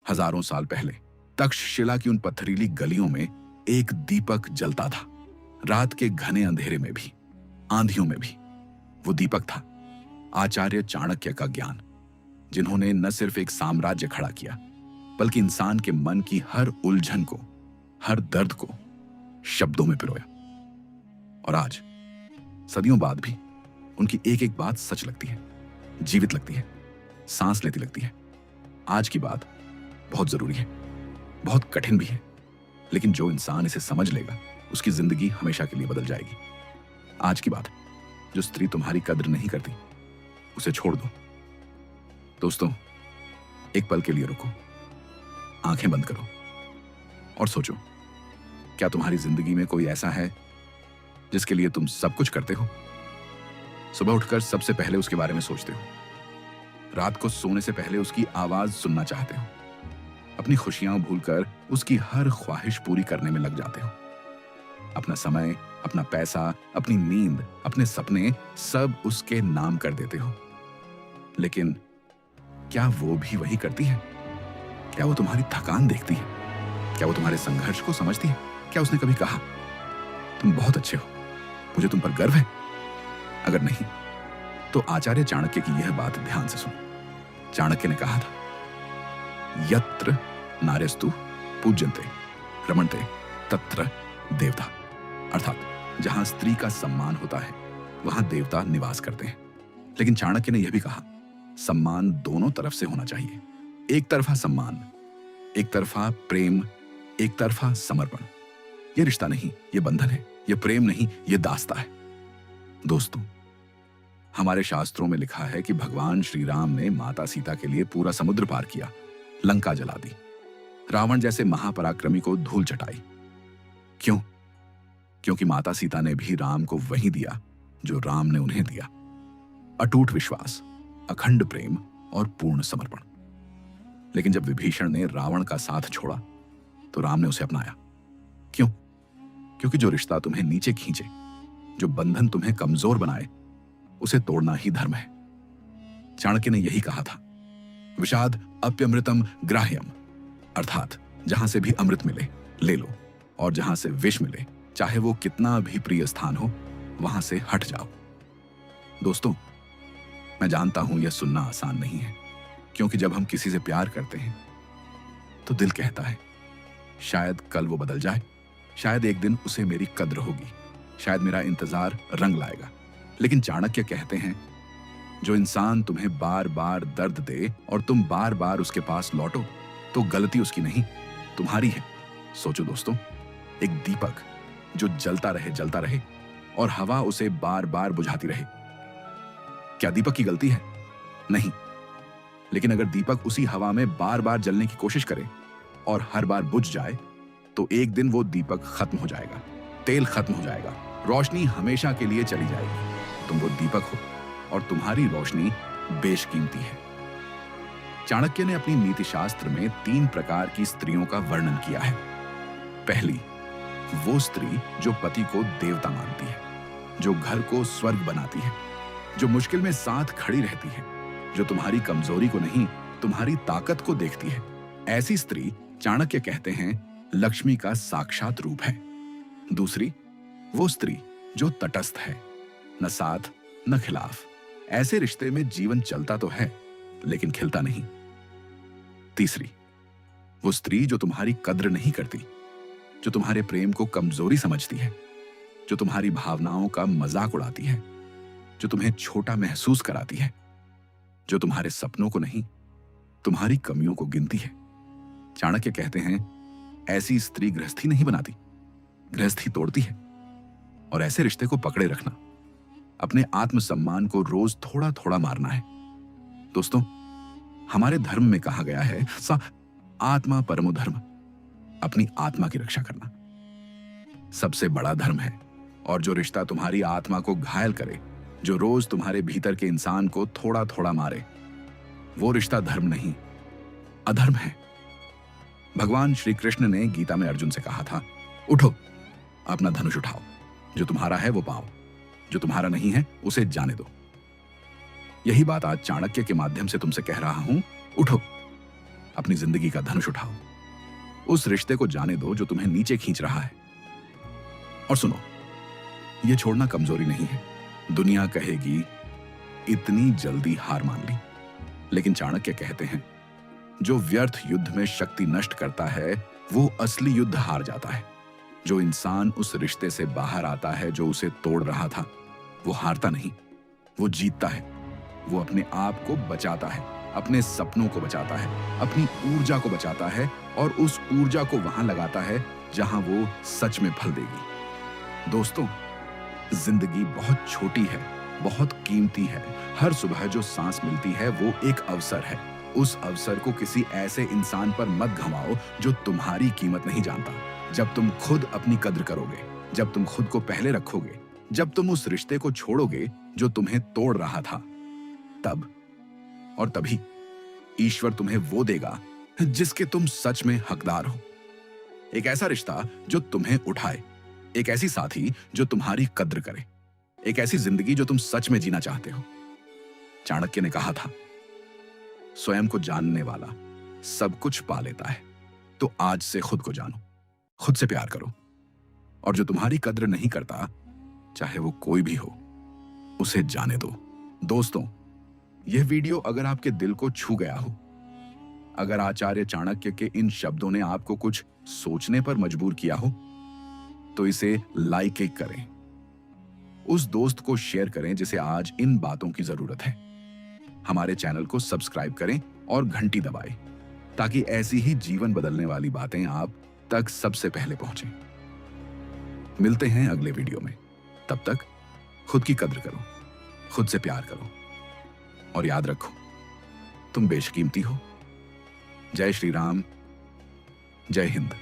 हजारों साल पहले तक्षशिला की उन पथरीली गलियों में एक दीपक जलता था। रात के घने अंधेरे में भी, आंधियों में भी वो दीपक था आचार्य चाणक्य का ज्ञान, जिन्होंने न सिर्फ एक साम्राज्य खड़ा किया बल्कि इंसान के मन की हर उलझन को, हर दर्द को शब्दों में पिरोया। और आज सदियों बाद भी उनकी एक एक बात सच लगती है, जीवित लगती है, सांस लेती लगती है। आज की बात बहुत जरूरी है, बहुत कठिन भी है, लेकिन जो इंसान इसे समझ लेगा उसकी जिंदगी हमेशा के लिए बदल जाएगी। आज की बात, जो स्त्री तुम्हारी कद्र नहीं करती उसे छोड़ दो। दोस्तों, एक पल के लिए रुको, आंखें बंद करो और सोचो, क्या तुम्हारी जिंदगी में कोई ऐसा है जिसके लिए तुम सब कुछ करते हो? सुबह उठकर सबसे पहले उसके बारे में सोचते हो, रात को सोने से पहले उसकी आवाज सुनना चाहते हो, अपनी खुशियां भूलकर उसकी हर ख्वाहिश पूरी करने में लग जाते हो। अपना समय, अपना पैसा, अपनी नींद, अपने सपने सब उसके नाम कर देते हो। लेकिन क्या वो भी वही करती है? क्या वो तुम्हारी थकान देखती है? क्या वो तुम्हारे संघर्ष को समझती है? क्या उसने कभी कहा, तुम बहुत अच्छे हो, मुझे तुम पर गर्व है? अगर नहीं, तो आचार्य चाणक्य की यह बात ध्यान से सुनो। चाणक्य ने कहा था, यत्र नार्यस्तु पूज्यन्ते रमन्ते तत्र देवता। अर्थात जहां स्त्री का सम्मान होता है वहां देवता निवास करते हैं। लेकिन चाणक्य ने यह भी कहा, सम्मान दोनों तरफ से होना चाहिए। एक तरफा सम्मान, एक तरफा प्रेम, एक तरफा समर्पण। यह रिश्ता नहीं, यह बंधन है। यह प्रेम नहीं, यह दास्ता है। दोस्तों, हमारे शास्त्रों में लिखा है कि भगवान श्री राम ने माता सीता के लिए पूरा समुद्र पार किया, लंका जला दी, रावण जैसे महापराक्रमी को धूल चटाई। क्यों? क्योंकि माता सीता ने भी राम को वही दिया जो राम ने उन्हें दिया, अटूट विश्वास, अखंड प्रेम और पूर्ण समर्पण। लेकिन जब विभीषण ने रावण का साथ छोड़ा तो राम ने उसे अपनाया। क्यों? क्योंकि जो रिश्ता तुम्हें नीचे खींचे, जो बंधन तुम्हें कमजोर बनाए, उसे तोड़ना ही धर्म है। चाणक्य ने यही कहा था, विषाद अप्यमृतम ग्राह्यम। अर्थात जहां से भी अमृत मिले ले लो, और जहां से विष मिले, चाहे वो कितना भी प्रिय स्थान हो, वहां से हट जाओ। दोस्तों, मैं जानता हूं यह सुनना आसान नहीं है, क्योंकि जब हम किसी से प्यार करते हैं तो दिल कहता है, शायद कल वो बदल जाए, शायद एक दिन उसे मेरी कद्र होगी, शायद मेरा इंतजार रंग लाएगा। लेकिन चाणक्य कहते हैं, जो इंसान तुम्हें बार बार दर्द दे और तुम बार बार उसके पास लौटो, तो गलती उसकी नहीं, तुम्हारी है। सोचो दोस्तों, एक दीपक जो जलता रहे और हवा उसे बार बार बुझाती रहे, क्या दीपक की गलती है? नहीं। लेकिन अगर दीपक उसी हवा में बार बार जलने की कोशिश करे और हर बार बुझ जाए, तो एक दिन वो दीपक खत्म हो जाएगा, तेल खत्म हो जाएगा, रोशनी हमेशा के लिए चली जाएगी। तुम वो दीपक हो और तुम्हारी रोशनी बेशकीमती है। चाणक्य ने अपनी नीति शास्त्र में 3 प्रकार की स्त्रियों का वर्णन किया है। पहली, वो स्त्री जो पति को देवता मानती है, जो घर को स्वर्ग बनाती है, जो मुश्किल में साथ खड़ी रहती है, जो तुम्हारी कमजोरी को नहीं, तुम्हारी ताकत को देखती है। ऐसी स्त्री चाणक्य कहते हैं लक्ष्मी का साक्षात रूप है। दूसरी, वो स्त्री जो तटस्थ है, न साथ न खिलाफ। ऐसे रिश्ते में जीवन चलता तो है लेकिन खिलता नहीं। तीसरी, वो स्त्री जो तुम्हारी कद्र नहीं करती, जो तुम्हारे प्रेम को कमजोरी समझती है, जो तुम्हारी भावनाओं का मजाक उड़ाती है, जो तुम्हें छोटा महसूस कराती है, जो तुम्हारे सपनों को नहीं, तुम्हारी कमियों को गिनती है। चाणक्य कहते हैं, ऐसी स्त्री गृहस्थी नहीं बनाती, गृहस्थी तोड़ती है। और ऐसे रिश्ते को पकड़े रखना, अपने आत्मसम्मान को रोज थोड़ा थोड़ा मारना है। दोस्तों, हमारे धर्म में कहा गया है, आत्मा परमो धर्म, अपनी आत्मा की रक्षा करना सबसे बड़ा धर्म है। और जो रिश्ता तुम्हारी आत्मा को घायल करे, जो रोज तुम्हारे भीतर के इंसान को थोड़ा थोड़ा मारे, वो रिश्ता धर्म नहीं, अधर्म है। भगवान श्री कृष्ण ने गीता में अर्जुन से कहा था, उठो, अपना धनुष उठाओ, जो तुम्हारा है वो पाओ, जो तुम्हारा नहीं है उसे जाने दो। यही बात आज चाणक्य के माध्यम से तुमसे कह रहा हूं, उठो, अपनी जिंदगी का धनुष उठाओ। उस रिश्ते को जाने दो जो तुम्हें नीचे खींच रहा है। और सुनो, यह छोड़ना कमजोरी नहीं है। दुनिया कहेगी इतनी जल्दी हार मान ली, लेकिन चाणक्य कहते हैं जो व्यर्थ युद्ध में शक्ति नष्ट करता है वो असली युद्ध हार जाता है। जो इंसान उस रिश्ते से बाहर आता है जो उसे तोड़ रहा था, वो हारता नहीं, वो जीतता है। वो अपने आप को बचाता है, अपने सपनों को बचाता है, अपनी ऊर्जा को बचाता है और उस ऊर्जा को वहां लगाता है जहां वो सच में फल देगी। दोस्तों, जिंदगी बहुत छोटी है, बहुत कीमती है। हर सुबह जो सांस मिलती है वो एक अवसर है। उस अवसर को किसी ऐसे इंसान पर मत गंवाओ जो तुम्हारी कीमत नहीं जानता। जब तुम खुद अपनी कद्र करोगे, जब तुम खुद को पहले रखोगे, जब तुम उस रिश्ते को छोड़ोगे जो तुम्हें तोड़ रहा था, तब और तभी ईश्वर तुम्हें वो देगा जिसके तुम सच में हकदार हो। एक ऐसा रिश्ता जो तुम्हें उठाए, एक ऐसी साथी जो तुम्हारी कद्र करे, एक ऐसी जिंदगी जो तुम सच में जीना चाहते हो। चाणक्य ने कहा था, स्वयं को जानने वाला सब कुछ पा लेता है। तो आज से खुद को जानो, खुद से प्यार करो, और जो तुम्हारी कद्र नहीं करता, चाहे वो कोई भी हो, उसे जाने दो। दोस्तों, यह वीडियो अगर आपके दिल को छू गया हो, अगर आचार्य चाणक्य के इन शब्दों ने आपको कुछ सोचने पर मजबूर किया हो, तो इसे लाइक करें, उस दोस्त को शेयर करें जिसे आज इन बातों की जरूरत है। हमारे चैनल को सब्सक्राइब करें और घंटी दबाएं, ताकि ऐसी ही जीवन बदलने वाली बातें आप तक सबसे पहले पहुंचें। मिलते हैं अगले वीडियो में। तब तक खुद की कद्र करो, खुद से प्यार करो, और याद रखो, तुम बेशकीमती हो। जय श्री राम, जय हिंद।